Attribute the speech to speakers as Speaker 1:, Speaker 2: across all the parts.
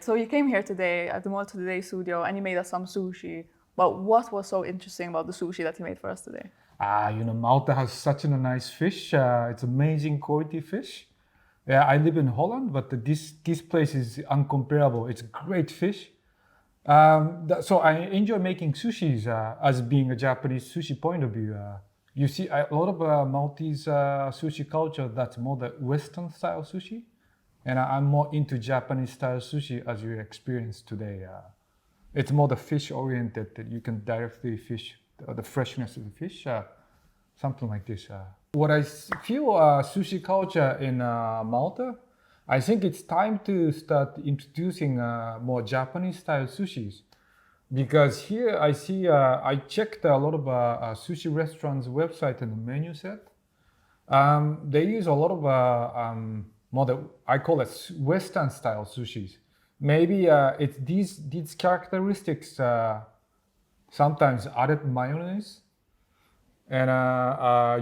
Speaker 1: Right. So you came here today at the MaltaToday studio and you made us some sushi. But what was so interesting about the sushi that you made for us today?
Speaker 2: Malta has such a nice fish. It's amazing quality fish. Yeah, I live in Holland, but this place is uncomparable. It's great fish. So I enjoy making sushis as being a Japanese sushi point of view. You see a lot of Maltese sushi culture that's more the Western style sushi, and I'm more into Japanese style sushi as you experience today. It's more the fish oriented that you can directly fish the freshness of the fish, something like this. What I feel sushi culture in Malta, I think it's time to start introducing more Japanese style sushis. Because here I see, I checked a lot of sushi restaurants' website and the menu set. They use a lot of I call it Western style sushis. Maybe it's these characteristics sometimes added mayonnaise and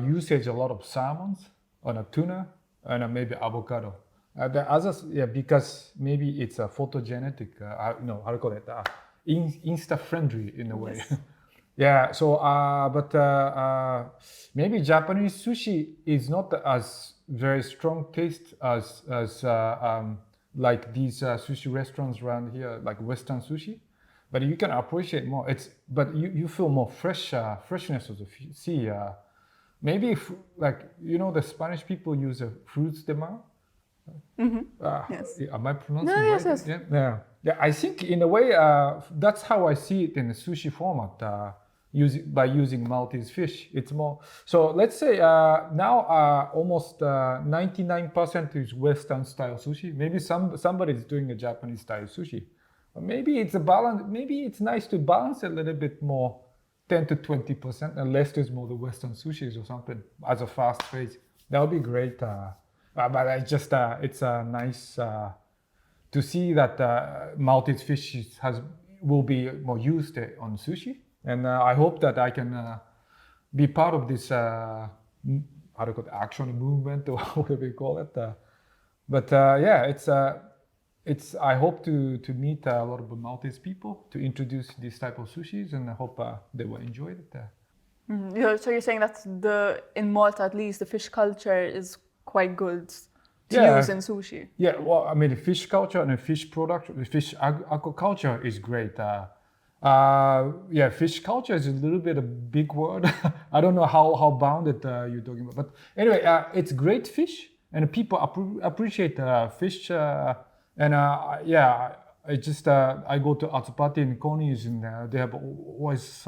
Speaker 2: usage a lot of salmons on a tuna and maybe avocado. The others, yeah, because maybe it's a photogenetic, how to call it, insta friendly in a way.
Speaker 1: Yes.
Speaker 2: Yeah. So, maybe Japanese sushi is not as very strong taste as like these sushi restaurants around here, like Western sushi. But you can appreciate more. But you feel more freshness of the sea. Maybe if, like the Spanish people use fruits de mar.
Speaker 1: Yes.
Speaker 2: Am I pronouncing
Speaker 1: No,
Speaker 2: right?
Speaker 1: yes.
Speaker 2: Yeah. I think in a way that's how I see it in the sushi format. By using Maltese fish, it's more. So let's say now almost 99% is Western style sushi. Maybe somebody is doing a Japanese style sushi. Maybe it's a balance. Maybe it's nice to balance a little bit more, 10 to 20%, unless there's more the Western sushis or something as a fast phase. That would be great. But it's nice to see that Maltese fish will be more used on sushi, and I hope that I can be part of this how to call it, action movement or whatever you call it. It's I hope to meet a lot of Maltese people to introduce this type of sushis, and I hope they will enjoy it.
Speaker 1: So you're saying that in Malta at least the fish culture is quite good to use in sushi.
Speaker 2: Yeah, well, I mean, the fish culture and the fish production, the fish aquaculture is great. Fish culture is a little bit a big word. I don't know how bounded you're talking about, but anyway, it's great fish, and people appreciate fish. I go to Atsupati and Koni's, and they have always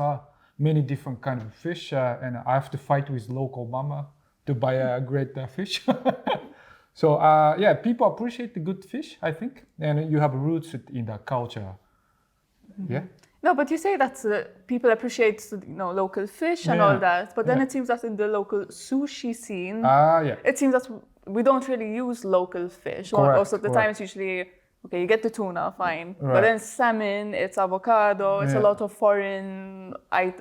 Speaker 2: many different kinds of fish, and I have to fight with local mama to buy a great fish. So people appreciate the good fish, I think, and you have roots in the culture. Mm-hmm. Yeah.
Speaker 1: No, but you say that people appreciate local fish and all that, but then it seems that in the local sushi scene, it seems that we don't really use local fish. Most of the time it's usually, okay, you get the tuna, fine. Right. But then salmon, it's avocado, it's a lot of foreign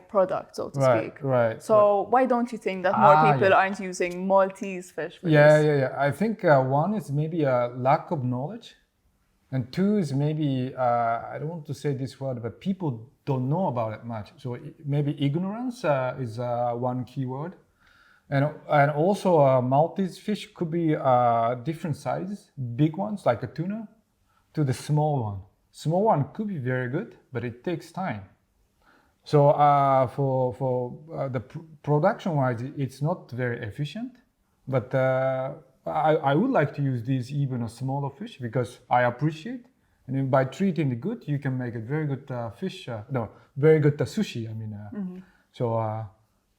Speaker 1: products, so to speak.
Speaker 2: Right.
Speaker 1: So why don't you think that more people aren't using Maltese fish for this?
Speaker 2: I think one is maybe a lack of knowledge. And two is maybe, I don't want to say this word, but people don't know about it much. So maybe ignorance is one key word. And also Maltese fish could be different sizes, big ones like a tuna, to the small one. Small one could be very good, but it takes time. So for the production-wise, it's not very efficient. But I would like to use these even a smaller fish because I appreciate, and then by treating it good, you can make a very good very good sushi. I mean, so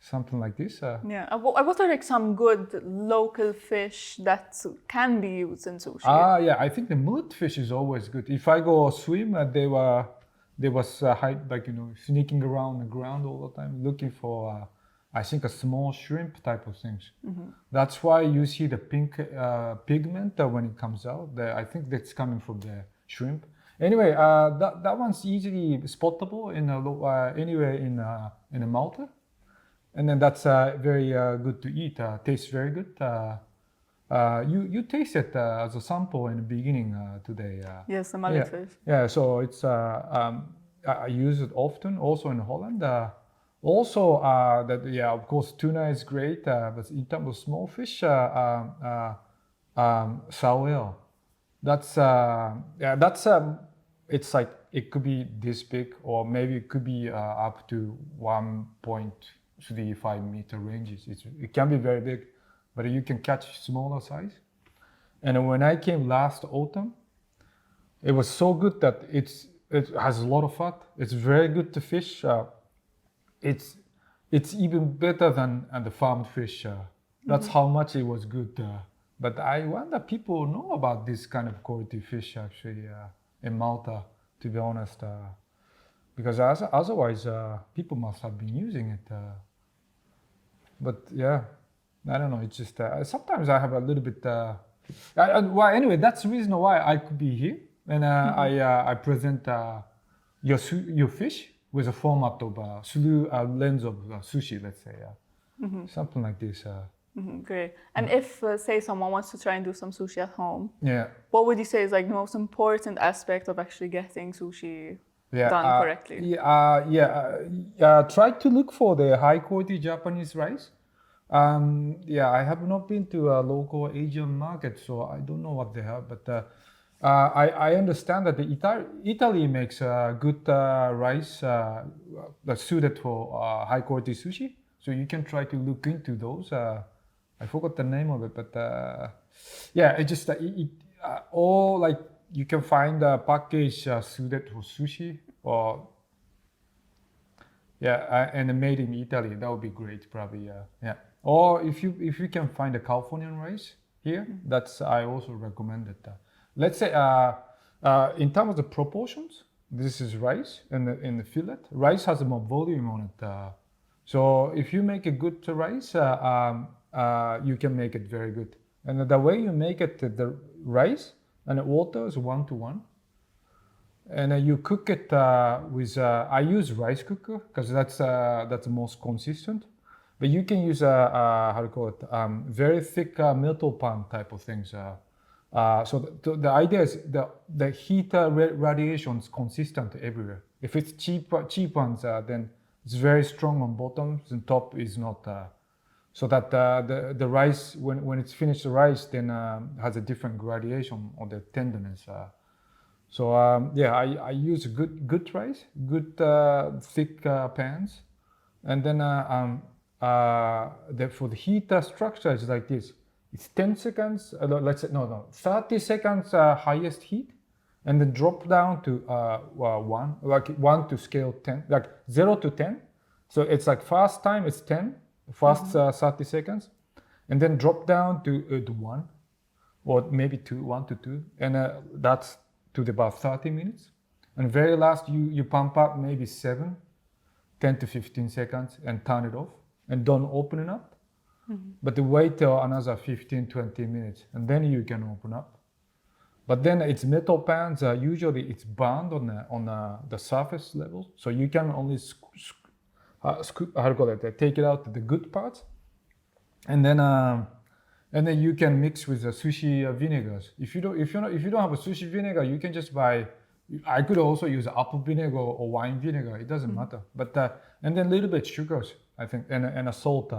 Speaker 2: something like this.
Speaker 1: What are like some good local fish that can be used in sushi?
Speaker 2: I think the mullet fish is always good. If I go swim, they was sneaking around the ground all the time looking for. I think a small shrimp type of things. Mm-hmm. That's why you see the pink pigment when it comes out. I think that's coming from the shrimp. Anyway, that one's easily spottable anywhere in Malta, and then that's very good to eat. Tastes very good. You taste it as a sample in the beginning today.
Speaker 1: Yes, the mullet fish.
Speaker 2: Yeah, so it's I use it often, also in Holland. Also, of course, tuna is great, but in terms of small fish, sawel. That's it's like it could be this big, or maybe it could be up to 1.35 meter ranges. It can be very big, but you can catch smaller size. And when I came last autumn, it was so good that it has a lot of fat. It's very good to fish. It's even better than the farmed fish. That's how much it was good. But I wonder people know about this kind of quality fish actually in Malta, to be honest. Because otherwise people must have been using it. But yeah, I don't know. It's just sometimes I have a little bit. Well, anyway, that's the reason why I could be here, and I present your fish with a format of through a lens of sushi, let's say, something like this.
Speaker 1: Great. And if, say, someone wants to try and do some sushi at home,
Speaker 2: Yeah.
Speaker 1: what would you say is like the most important aspect of actually getting sushi done correctly?
Speaker 2: Try to look for the high quality Japanese rice. I have not been to a local Asian market, so I don't know what they have. But I understand that Italy makes good rice that's suited for high quality sushi. So you can try to look into those. I forgot the name of it, but it just all like you can find a package suited for sushi, or and made in Italy. That would be great, probably. Or if you can find a Californian rice here, that's I also recommend it. Let's say in terms of the proportions, this is rice in the fillet. Rice has more volume on it. So if you make a good rice, you can make it very good. And the way you make it, the rice and the water is 1:1. And you cook it with, I use rice cooker because that's the most consistent. But you can use how do you call it, very thick metal pan type of things. So the idea is the heat radiation is consistent everywhere. If it's cheap ones, then it's very strong on bottoms and top is not. So that the rice, when it's finished, the rice then has a different gradation on the tenderness. I use good rice, good thick pans, and then for the heat structure it's like this. It's 10 seconds. Let's say 30 seconds highest heat, and then drop down to 1, like 1 to scale 10, like 0 to 10. So it's like fast time it's 10, fast 30 seconds, and then drop down to 1, or maybe 1 to 2, and that's to about 30 minutes. And very last you pump up maybe 10 to 15 seconds and turn it off, and don't open it up. But wait till another 15-20 minutes, and then you can open up. But then it's metal pans. Usually it's burned on the surface level, so you can only take it out the good parts, and then you can mix with the sushi vinegars. If you don't have a sushi vinegar, you can just buy. I could also use apple vinegar or wine vinegar. It doesn't matter. But and then a little bit sugars, I think, and a salt.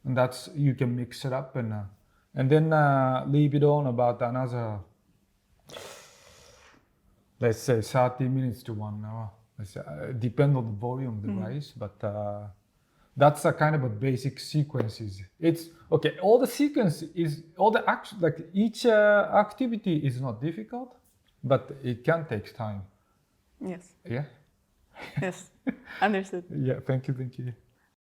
Speaker 2: And that's, you can mix it up and then leave it on about another, let's say 30 minutes to 1 hour. Depend on the volume of the rice, but that's a kind of a basic sequences. It's okay. All the sequence is each activity is not difficult, but it can take time.
Speaker 1: Yes.
Speaker 2: Yeah.
Speaker 1: Yes. Understood.
Speaker 2: Yeah. Thank you.